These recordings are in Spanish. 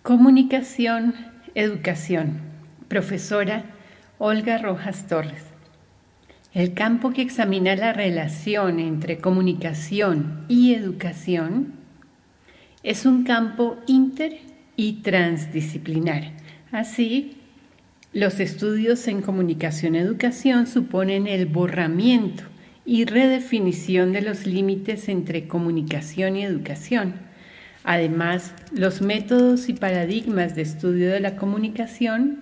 Comunicación, educación. Profesora Olga Rojas Torres. El campo que examina la relación entre comunicación y educación es un campo inter y transdisciplinar. Así, los estudios en comunicación-educación suponen el borramiento y redefinición de los límites entre comunicación y educación. Además, los métodos y paradigmas de estudio de la comunicación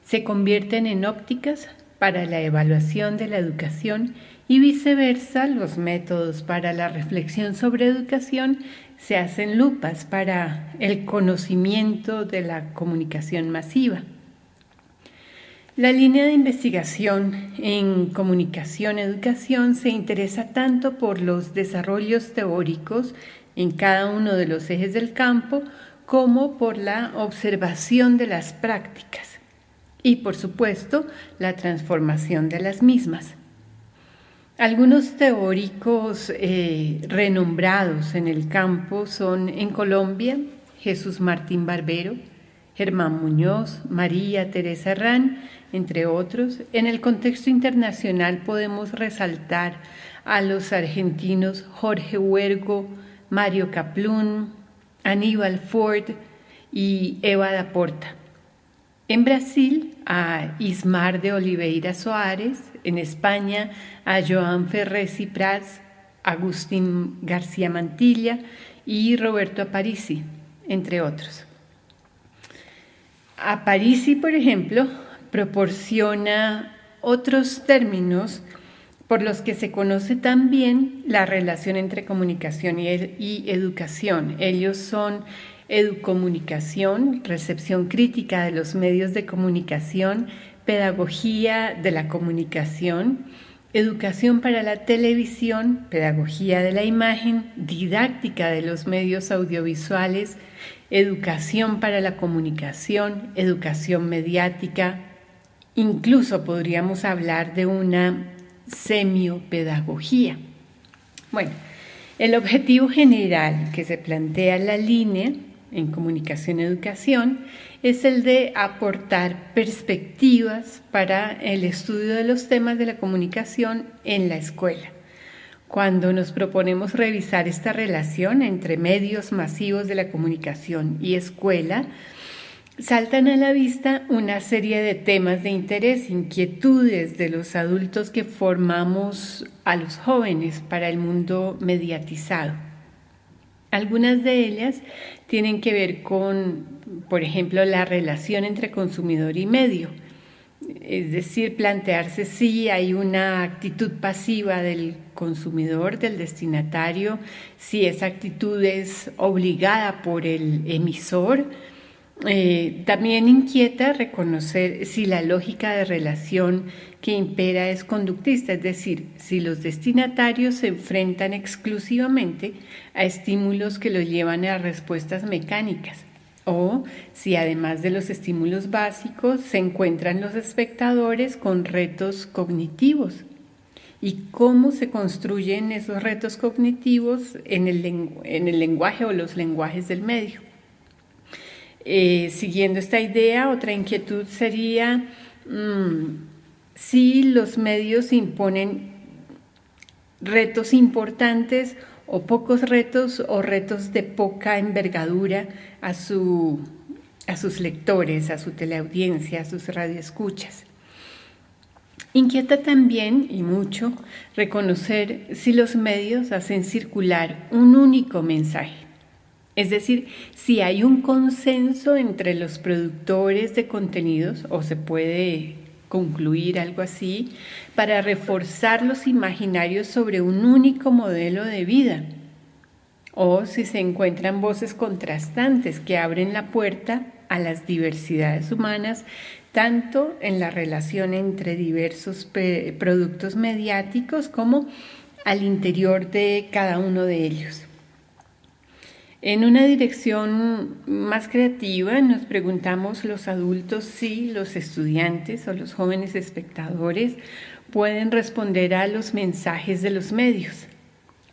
se convierten en ópticas para la evaluación de la educación y viceversa, los métodos para la reflexión sobre educación se hacen lupas para el conocimiento de la comunicación masiva. La línea de investigación en comunicación-educación se interesa tanto por los desarrollos teóricos en cada uno de los ejes del campo como por la observación de las prácticas y, por supuesto, la transformación de las mismas. Algunos teóricos renombrados en el campo son en Colombia Jesús Martín Barbero, Germán Muñoz, María Teresa Herrán, entre otros. En el contexto internacional podemos resaltar a los argentinos Jorge Huergo, Mario Kaplun, Aníbal Ford y Eva da Porta. En Brasil, a Ismar de Oliveira Soares. En España, a Joan Ferrés y Prats, Agustín García Mantilla y Roberto Aparici, entre otros. Aparici, por ejemplo, proporciona otros términos por los que se conoce también la relación entre comunicación y educación. Ellos son educomunicación, recepción crítica de los medios de comunicación, pedagogía de la comunicación, educación para la televisión, pedagogía de la imagen, didáctica de los medios audiovisuales, educación para la comunicación, educación mediática. Incluso podríamos hablar de una semiopedagogía. Bueno, el objetivo general que se plantea la línea en comunicación-educación es el de aportar perspectivas para el estudio de los temas de la comunicación en la escuela. Cuando nos proponemos revisar esta relación entre medios masivos de la comunicación y escuela, saltan a la vista una serie de temas de interés, inquietudes de los adultos que formamos a los jóvenes para el mundo mediatizado. Algunas de ellas tienen que ver con, por ejemplo, la relación entre consumidor y medio, es decir, plantearse si hay una actitud pasiva del consumidor, del destinatario, si esa actitud es obligada por el emisor. También inquieta reconocer si la lógica de relación que impera es conductista, es decir, si los destinatarios se enfrentan exclusivamente a estímulos que los llevan a respuestas mecánicas, o si además de los estímulos básicos se encuentran los espectadores con retos cognitivos y cómo se construyen esos retos cognitivos en el lenguaje o los lenguajes del medio. Siguiendo esta idea, otra inquietud sería si los medios imponen retos importantes o pocos retos o retos de poca envergadura a sus lectores, a su teleaudiencia, a sus radioescuchas. Inquieta también, y mucho, reconocer si los medios hacen circular un único mensaje. Es decir, si hay un consenso entre los productores de contenidos, o se puede concluir algo así, para reforzar los imaginarios sobre un único modelo de vida, o si se encuentran voces contrastantes que abren la puerta a las diversidades humanas, tanto en la relación entre diversos productos mediáticos como al interior de cada uno de ellos. En una dirección más creativa nos preguntamos los adultos si los estudiantes o los jóvenes espectadores pueden responder a los mensajes de los medios.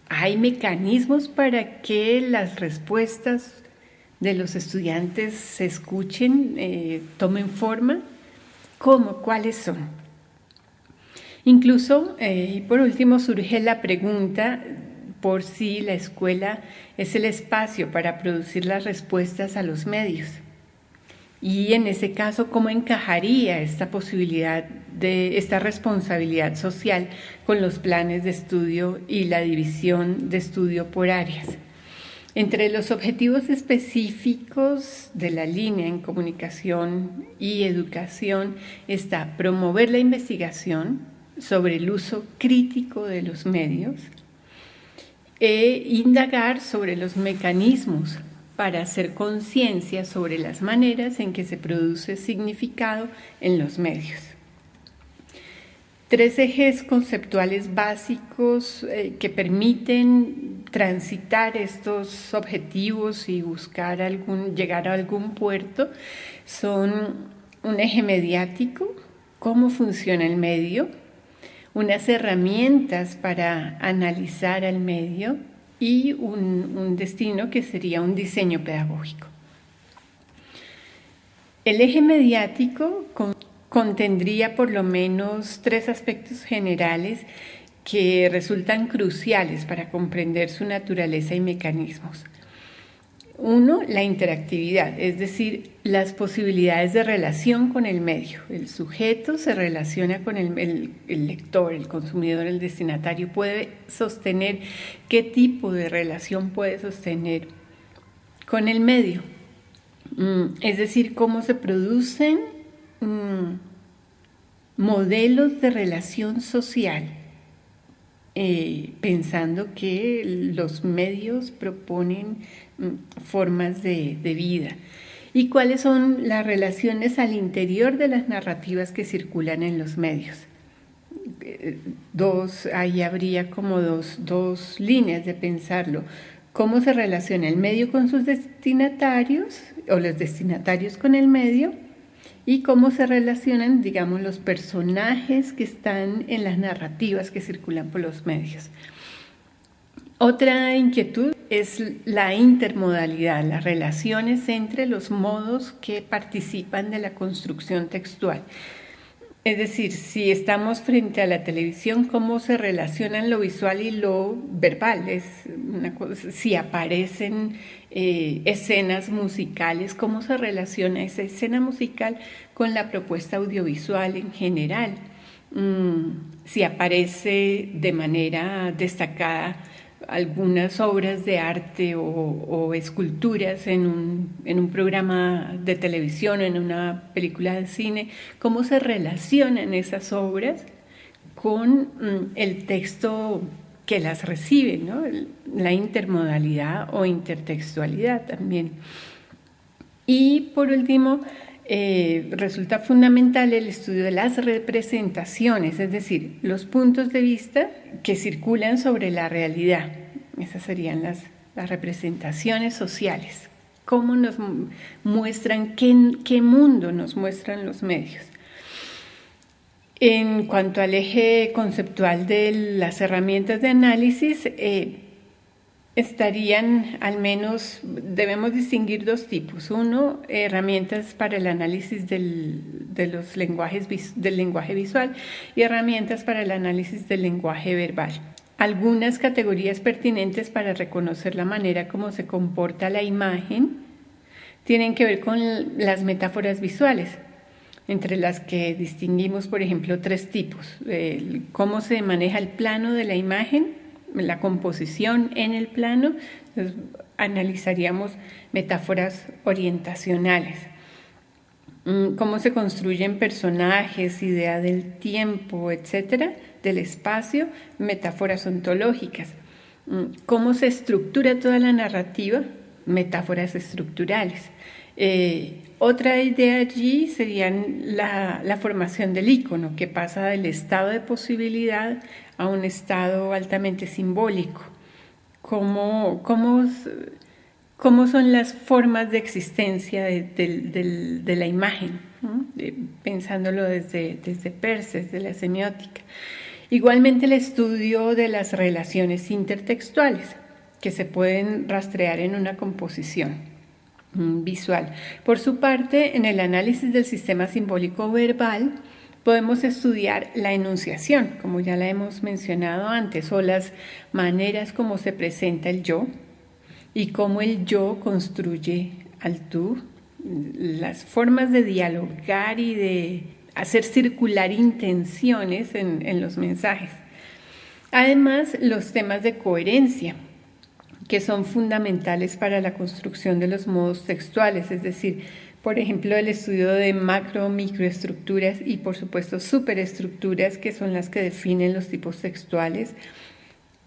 ¿Hay mecanismos para que las respuestas de los estudiantes se escuchen, tomen forma. ¿Cómo? ¿Cuáles son? Incluso, y por último, surge la pregunta por si la escuela es el espacio para producir las respuestas a los medios. Y en ese caso, ¿cómo encajaría esta posibilidad de esta responsabilidad social con los planes de estudio y la división de estudio por áreas? Entre los objetivos específicos de la línea en comunicación y educación está promover la investigación sobre el uso crítico de los medios e indagar sobre los mecanismos para hacer conciencia sobre las maneras en que se produce significado en los medios. 3 ejes conceptuales básicos que permiten transitar estos objetivos y buscar llegar a algún puerto son un eje mediático, cómo funciona el medio, unas herramientas para analizar al medio y un destino que sería un diseño pedagógico. El eje mediático contendría por lo menos 3 aspectos generales que resultan cruciales para comprender su naturaleza y mecanismos. 1, la interactividad, es decir, las posibilidades de relación con el medio. El sujeto se relaciona con el lector, el consumidor, el destinatario. Puede sostener qué tipo de relación puede sostener con el medio. Es decir, cómo se producen modelos de relación social, pensando que los medios proponen formas de vida. ¿Y cuáles son las relaciones al interior de las narrativas que circulan en los medios? Ahí habría como dos líneas de pensarlo. ¿Cómo se relaciona el medio con sus destinatarios o los destinatarios con el medio? Y cómo se relacionan, digamos, los personajes que están en las narrativas que circulan por los medios. Otra inquietud es la intermodalidad, las relaciones entre los modos que participan de la construcción textual. Es decir, si estamos frente a la televisión, ¿cómo se relacionan lo visual y lo verbal? Es una cosa, si aparecen escenas musicales, ¿cómo se relaciona esa escena musical con la propuesta audiovisual en general? Si aparece de manera destacada algunas obras de arte o esculturas en un programa de televisión, en una película de cine, cómo se relacionan esas obras con el texto que las recibe, ¿no? La intermodalidad o intertextualidad también. Y por último, resulta fundamental el estudio de las representaciones, es decir, los puntos de vista que circulan sobre la realidad. Esas serían las representaciones sociales. ¿Cómo nos muestran, qué mundo nos muestran los medios? En cuanto al eje conceptual de las herramientas de análisis, estarían al menos, debemos distinguir 2 tipos. 1, herramientas para el análisis del lenguaje visual y herramientas para el análisis del lenguaje verbal. Algunas categorías pertinentes para reconocer la manera como se comporta la imagen tienen que ver con las metáforas visuales, entre las que distinguimos, por ejemplo, 3 tipos. Cómo se maneja el plano de la imagen, la composición en el plano. Entonces, analizaríamos metáforas orientacionales. Cómo se construyen personajes, idea del tiempo, etcétera, del espacio, metáforas ontológicas. Cómo se estructura toda la narrativa, metáforas estructurales. Otra idea allí sería la formación del ícono, que pasa del estado de posibilidad a un estado altamente simbólico. ¿Cómo son las formas de existencia de la imagen? ¿No? Pensándolo desde Peirce, desde la semiótica. Igualmente el estudio de las relaciones intertextuales que se pueden rastrear en una composición. visual. Por su parte, en el análisis del sistema simbólico verbal, podemos estudiar la enunciación, como ya la hemos mencionado antes, o las maneras como se presenta el yo y cómo el yo construye al tú, las formas de dialogar y de hacer circular intenciones en los mensajes. Además, los temas de coherencia, que son fundamentales para la construcción de los modos textuales, es decir, por ejemplo, el estudio de macro, microestructuras y, por supuesto, superestructuras, que son las que definen los tipos textuales,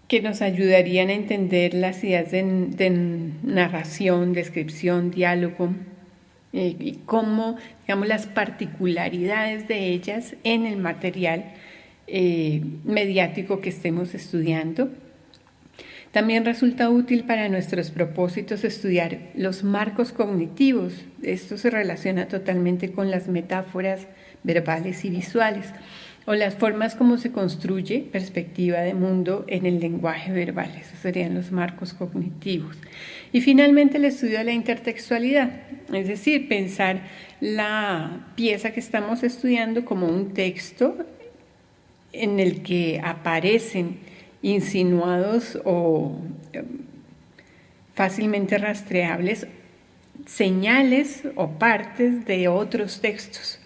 que nos ayudarían a entender las ideas de narración, descripción, diálogo, y cómo, digamos, las particularidades de ellas en el material mediático que estemos estudiando. También resulta útil para nuestros propósitos estudiar los marcos cognitivos. Esto se relaciona totalmente con las metáforas verbales y visuales, o las formas como se construye perspectiva de mundo en el lenguaje verbal. Esos serían los marcos cognitivos. Y finalmente el estudio de la intertextualidad, es decir, pensar la pieza que estamos estudiando como un texto en el que aparecen insinuados o fácilmente rastreables señales o partes de otros textos.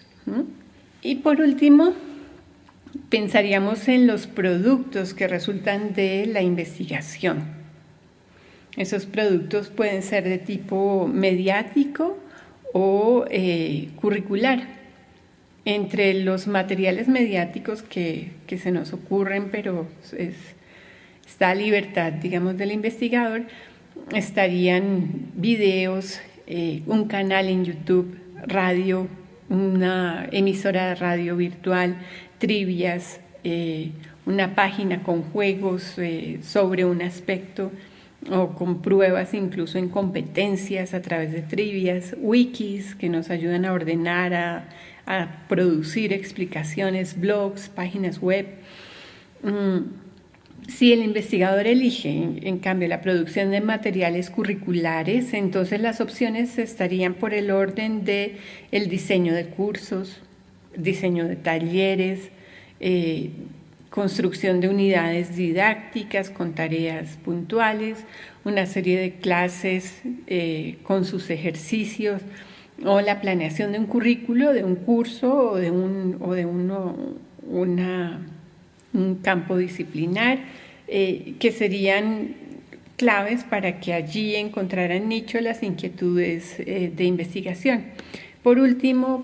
Y por último, pensaríamos en los productos que resultan de la investigación. Esos productos pueden ser de tipo mediático o curricular. Entre los materiales mediáticos que se nos ocurren, pero está a libertad, digamos, del investigador, estarían videos, un canal en YouTube, radio, una emisora de radio virtual, trivias, una página con juegos sobre un aspecto o con pruebas incluso en competencias a través de trivias, wikis que nos ayudan a ordenar, a producir explicaciones, blogs, páginas web. Si el investigador elige, en cambio, la producción de materiales curriculares, entonces las opciones estarían por el orden de el diseño de cursos, diseño de talleres, construcción de unidades didácticas con tareas puntuales, una serie de clases con sus ejercicios, o la planeación de un currículo, de un curso o de un campo disciplinar, que serían claves para que allí encontraran nicho las inquietudes de investigación. Por último,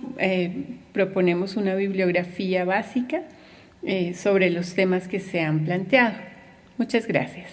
proponemos una bibliografía básica sobre los temas que se han planteado. Muchas gracias.